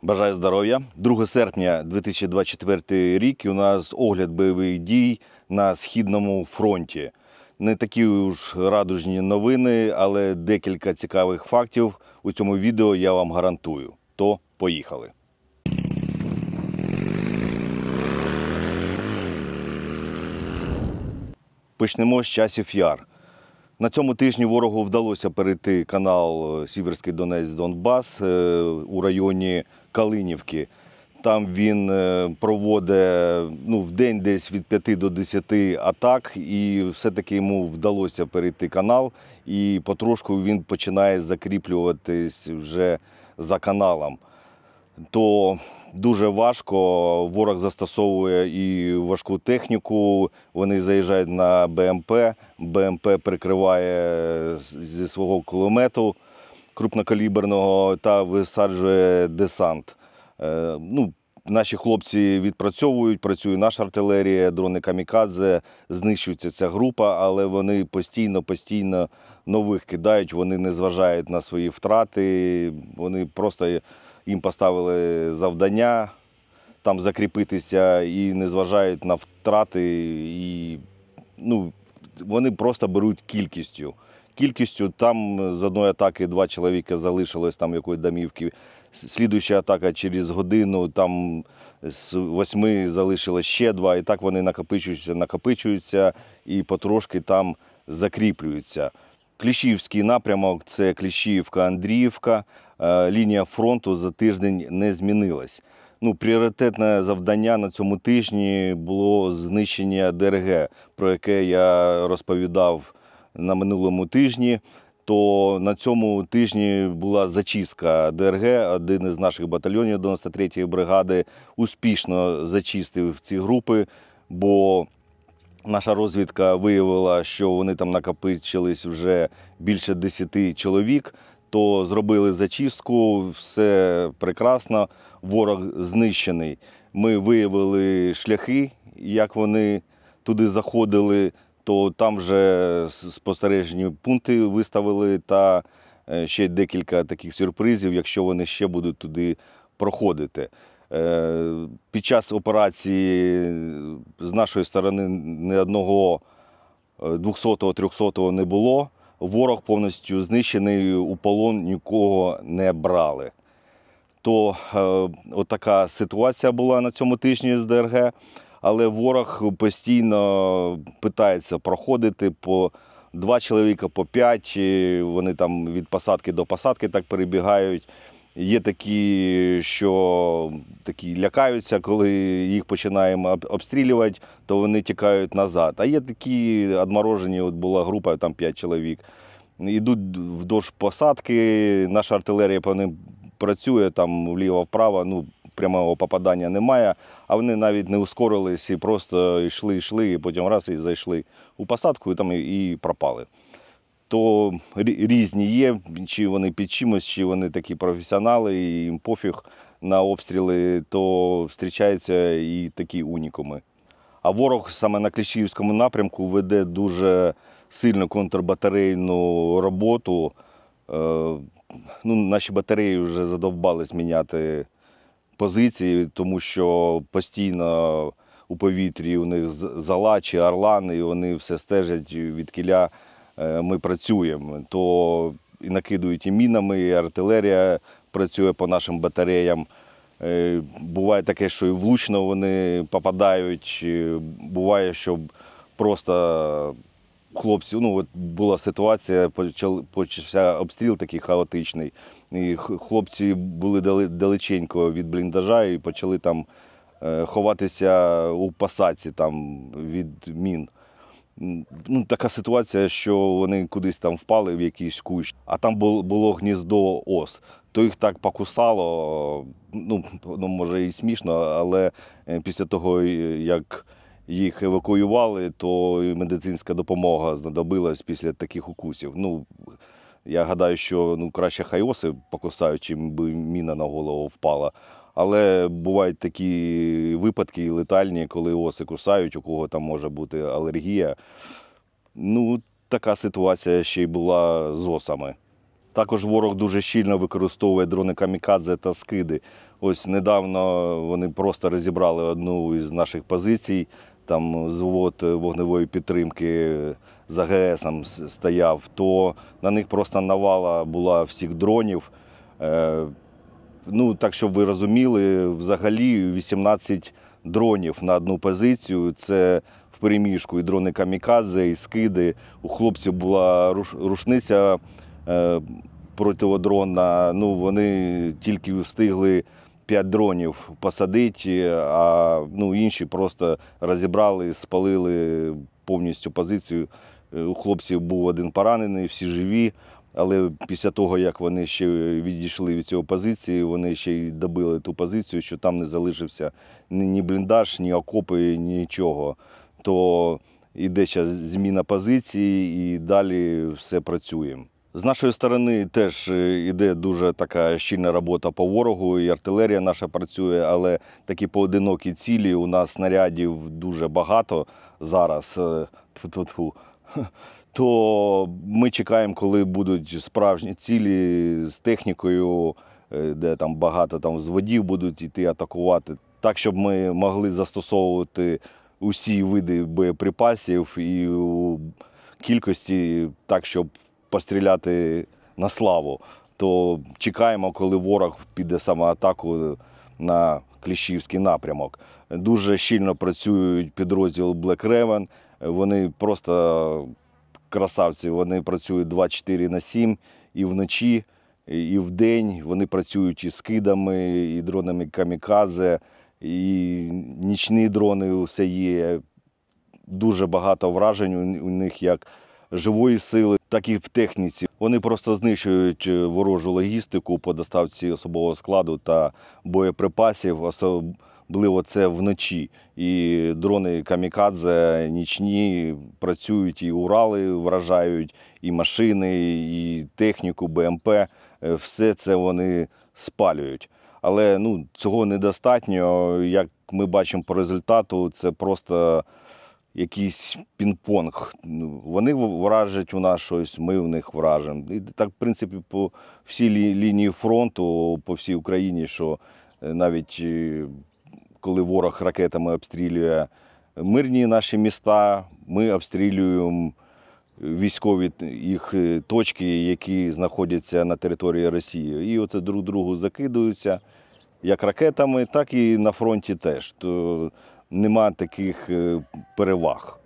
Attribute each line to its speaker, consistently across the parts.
Speaker 1: Бажаю здоров'я. 2 серпня 2024 рік і у нас огляд бойових дій на Східному фронті. Не такі уж радужні новини, але декілька цікавих фактів у цьому відео я вам гарантую. То поїхали. Почнемо з часів Яр. На цьому тижні ворогу вдалося перейти канал Сіверський Донець-Донбас у районі Калинівки. Там він проводить в день десь від 5 до 10 атак, і все-таки йому вдалося перейти канал, і потрошку він починає закріплюватись вже за каналом. То дуже важко, ворог застосовує і важку техніку, вони заїжджають на БМП, БМП прикриває зі свого кулемету крупнокаліберного та висаджує десант. Наші хлопці відпрацьовують, працює наша артилерія, дрони камікадзе, знищується ця група, але вони постійно нових кидають, вони не зважають на свої втрати, вони просто їм поставили завдання там закріпитися і не зважають на втрати. І, вони просто беруть кількістю. Там з одної атаки 2 чоловіка залишилось там якоїсь домівки. Слідуюча атака через годину, там з 8 залишилось ще 2. І так вони накопичуються і потрошки там закріплюються. Кліщіївський напрямок – це Кліщіївка-Андріївка. Лінія фронту за тиждень не змінилась. Пріоритетне завдання на цьому тижні було знищення ДРГ, про яке я розповідав на минулому тижні. То на цьому тижні була зачистка ДРГ, один із наших батальйонів 93-ї бригади успішно зачистив ці групи, бо наша розвідка виявила, що вони там накопичились вже більше 10 чоловік, то зробили зачистку, все прекрасно, ворог знищений. Ми виявили шляхи, як вони туди заходили, то там вже спостережні пункти виставили та ще декілька таких сюрпризів, якщо вони ще будуть туди проходити. Під час операції з нашої сторони ні одного 200-го, 300-го не було. Ворог повністю знищений, у полон нікого не брали. То отака ситуація була на цьому тижні з ДРГ. Але ворог постійно питається проходити по 2 чоловіка, по 5. Вони там від посадки до посадки так перебігають. Є такі, що лякаються, коли їх починаємо обстрілювати, то вони тікають назад. А є такі відморожені, була група, там 5 чоловік. Йдуть вдовж посадки, наша артилерія по ним працює, там вліво-вправо, прямого попадання немає, а вони навіть не ускорились і просто йшли, і потім раз і зайшли у посадку, і там і пропали. То різні є, чи вони під чимось, чи вони такі професіонали, і їм пофіг на обстріли, то зустрічаються і такі унікуми. А ворог саме на Кліщіївському напрямку веде дуже сильну контрбатарейну роботу. Наші батареї вже задовбались міняти позиції, тому що постійно у повітрі у них зала чи орлан, і вони все стежать, відкіля ми працюємо. То і накидують і мінами, і артилерія працює по нашим батареям. Буває таке, що і влучно вони попадають, буває, що просто хлопці, була ситуація, почався обстріл такий хаотичний, і хлопці були далеченько від бліндажа і почали там ховатися у посадці там від мін. Така ситуація, що вони кудись там впали в якийсь кущ, а там було гніздо ос. То їх так покусало, може і смішно, але після того, як їх евакуювали, то і медицинська допомога знадобилась після таких укусів. Я гадаю, що краще хай оси покусають, чим би міна на голову впала. Але бувають такі випадки летальні, коли оси кусають, у кого там може бути алергія. Така ситуація ще й була з осами. Також ворог дуже щільно використовує дрони камікадзе та скиди. Ось недавно вони просто розібрали одну із наших позицій, там звод вогневої підтримки з АГСом стояв, то на них просто навала була всіх дронів. Ну, так, щоб ви розуміли, взагалі 18 дронів на одну позицію. Це в переміжку і дрони камікадзе, і скиди. У хлопців була рушниця противодронна. Ну, вони тільки встигли 5 дронів посадити, а інші просто розібрали, спалили повністю позицію. У хлопців був один поранений, всі живі. Але після того, як вони ще відійшли від цієї позиції, вони ще й добили ту позицію, що там не залишився ні бліндаж, ні окопи, нічого. То йде зараз зміна позиції і далі все працює. З нашої сторони теж йде дуже така щільна робота по ворогу, і артилерія наша працює, але такі поодинокі цілі, у нас снарядів дуже багато зараз. То ми чекаємо, коли будуть справжні цілі з технікою, де там багато взводів будуть йти атакувати, так, щоб ми могли застосовувати усі види боєприпасів і у кількості так, щоб постріляти на славу. То чекаємо, коли ворог піде самоатаку на Кліщівський напрямок. Дуже щільно працюють підрозділ Black Raven, вони просто красавці, вони працюють 24/7 і вночі, і вдень. Вони працюють і скидами, і дронами камікадзе, і нічні дрони усе є. Дуже багато вражень у них як живої сили, так і в техніці. Вони просто знищують ворожу логістику по доставці особового складу та боєприпасів, особливо це вночі. І дрони камікадзе нічні працюють, і Урали вражають, і машини, і техніку, БМП. Все це вони спалюють. Але цього недостатньо. Як ми бачимо по результату, це просто якийсь пінг-понг. Вони вражать у нас щось, ми в них вражимо. І так, в принципі, по всій лінії фронту, по всій Україні, що навіть коли ворог ракетами обстрілює мирні наші міста, ми обстрілюємо військові їх точки, які знаходяться на території Росії. І оце друг другу закидаються, як ракетами, так і на фронті теж. То нема таких переваг.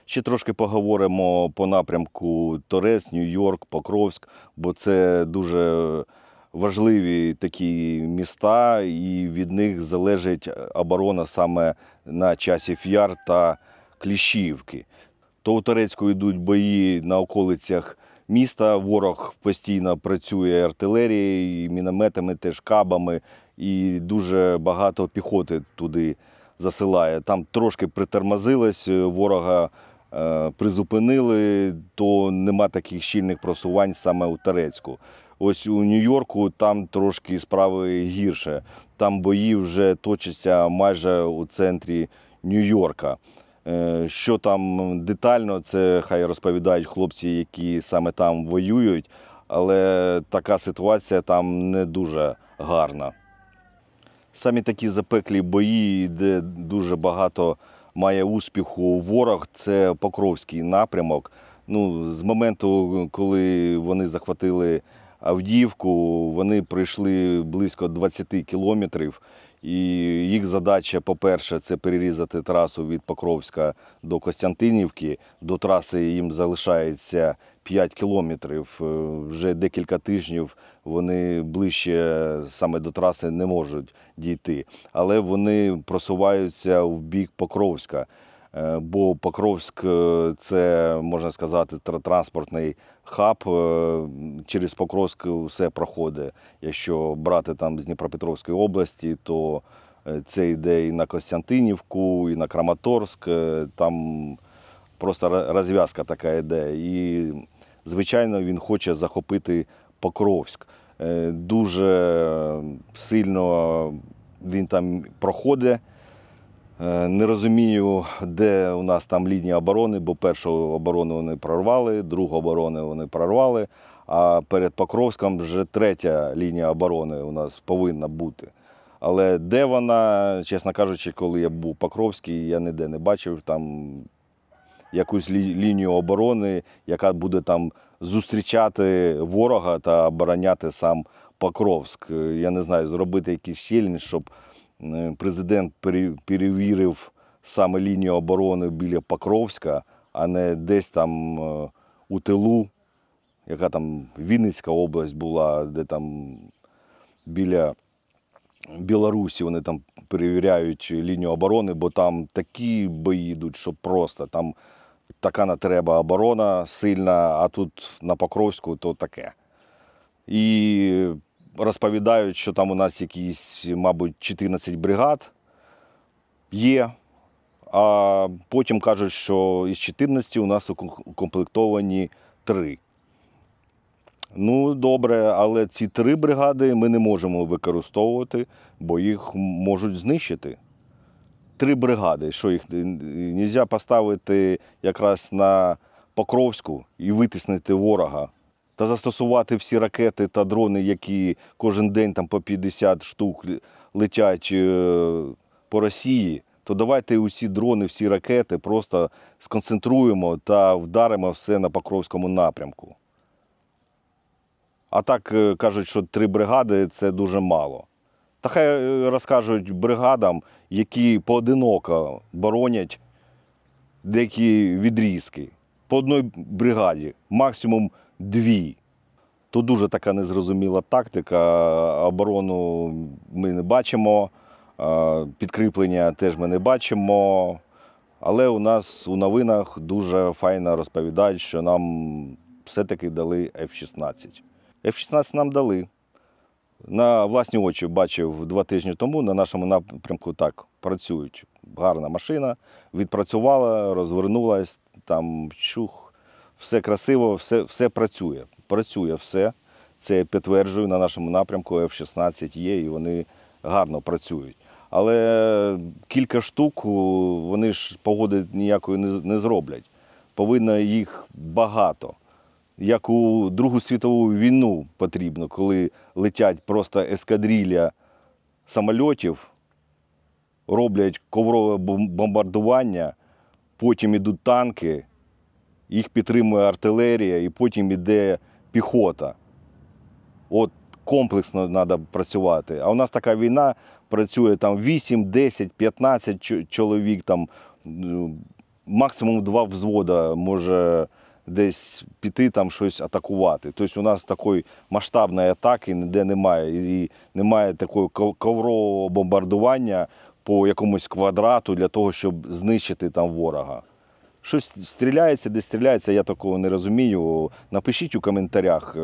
Speaker 1: Ще трошки поговоримо по напрямку Торецьк, Нью-Йорк, Покровськ, бо це дуже важливі такі міста, і від них залежить оборона саме на Часів Яр та Кліщіївки. То у Торецьку йдуть бої на околицях міста, ворог постійно працює артилерією, мінометами, теж кабами, і дуже багато піхоти туди засилає. Там трошки притормозилось, ворога призупинили, то нема таких щільних просувань саме у Торецьку. Ось у Нью-Йорку там трошки справи гірше. Там бої вже точаться майже у центрі Нью-Йорка. Що там детально, це хай розповідають хлопці, які саме там воюють, але така ситуація там не дуже гарна. Самі такі запеклі бої, де дуже багато має успіху ворог, це Покровський напрямок. З моменту, коли вони захватили Авдіївку, вони пройшли близько 20 кілометрів. І їх задача, по-перше, це перерізати трасу від Покровська до Костянтинівки. До траси їм залишається 5 кілометрів. Вже декілька тижнів вони ближче саме до траси не можуть дійти. Але вони просуваються в бік Покровська. Бо Покровськ – це, можна сказати, транспортний хаб. Через Покровськ все проходить. Якщо брати там з Дніпропетровської області, то це йде і на Костянтинівку, і на Краматорськ. Там просто розв'язка така йде. І, звичайно, він хоче захопити Покровськ. Дуже сильно він там проходить. Не розумію, де у нас там лінія оборони, бо першу оборону вони прорвали, другу оборону вони прорвали, а перед Покровськом вже третя лінія оборони у нас повинна бути. Але де вона, чесно кажучи, коли я був у Покровській, я ніде не бачив там якусь лінію оборони, яка буде там зустрічати ворога та обороняти сам Покровськ. Я не знаю, зробити якийсь челендж, щоб президент перевірив саме лінію оборони біля Покровська, а не десь там у тилу, яка там Вінницька область була, де там біля Білорусі вони там перевіряють лінію оборони, бо там такі бої йдуть, що просто там така не треба оборона сильна, а тут на Покровську то таке. І розповідають, що там у нас якісь, мабуть, 14 бригад є, а потім кажуть, що із 14 у нас укомплектовані 3. Ну, добре, але ці 3 бригади ми не можемо використовувати, бо їх можуть знищити. 3 бригади, що їх не можна поставити якраз на Покровську і витиснити ворога, та застосувати всі ракети та дрони, які кожен день там по 50 штук летять по Росії, то давайте усі дрони, всі ракети просто сконцентруємо та вдаримо все на Покровському напрямку. А так кажуть, що 3 бригади – це дуже мало. Та хай розкажуть бригадам, які поодиноко боронять деякі відрізки. По одній бригаді, максимум 2. То дуже така незрозуміла тактика. Оборону ми не бачимо, підкріплення теж ми не бачимо. Але у нас у новинах дуже файно розповідають, що нам все-таки дали F-16. F-16 нам дали. На власні очі бачив 2 тижні тому, на нашому напрямку так працюють. Гарна машина, відпрацювала, розвернулась, там чух, все красиво, все працює. Працює все. Це я підтверджую, на нашому напрямку F-16 є і вони гарно працюють. Але кілька штук, вони ж погоди ніякої не зроблять. Повинно їх багато. Як у Другу світову війну потрібно, коли летять просто ескадрилья самольотів, роблять коврове бомбардування, потім йдуть танки, їх підтримує артилерія і потім йде піхота. От комплексно треба працювати. А у нас така війна, працює там 8, 10, 15 чоловік, там, максимум 2 взвода може десь піти там щось атакувати. Тобто у нас такої масштабної атаки ніде немає. І немає такого коврового бомбардування по якомусь квадрату для того, щоб знищити там ворога. Щось стріляється, десь стріляється, я такого не розумію. Напишіть у коментарях,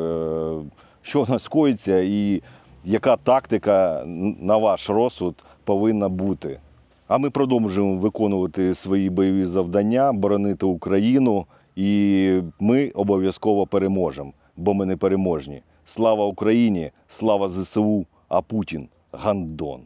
Speaker 1: що у нас коїться і яка тактика на ваш розсуд повинна бути. А ми продовжуємо виконувати свої бойові завдання, боронити Україну. І ми обов'язково переможемо, бо ми не переможні. Слава Україні, слава ЗСУ, а Путін – гандон.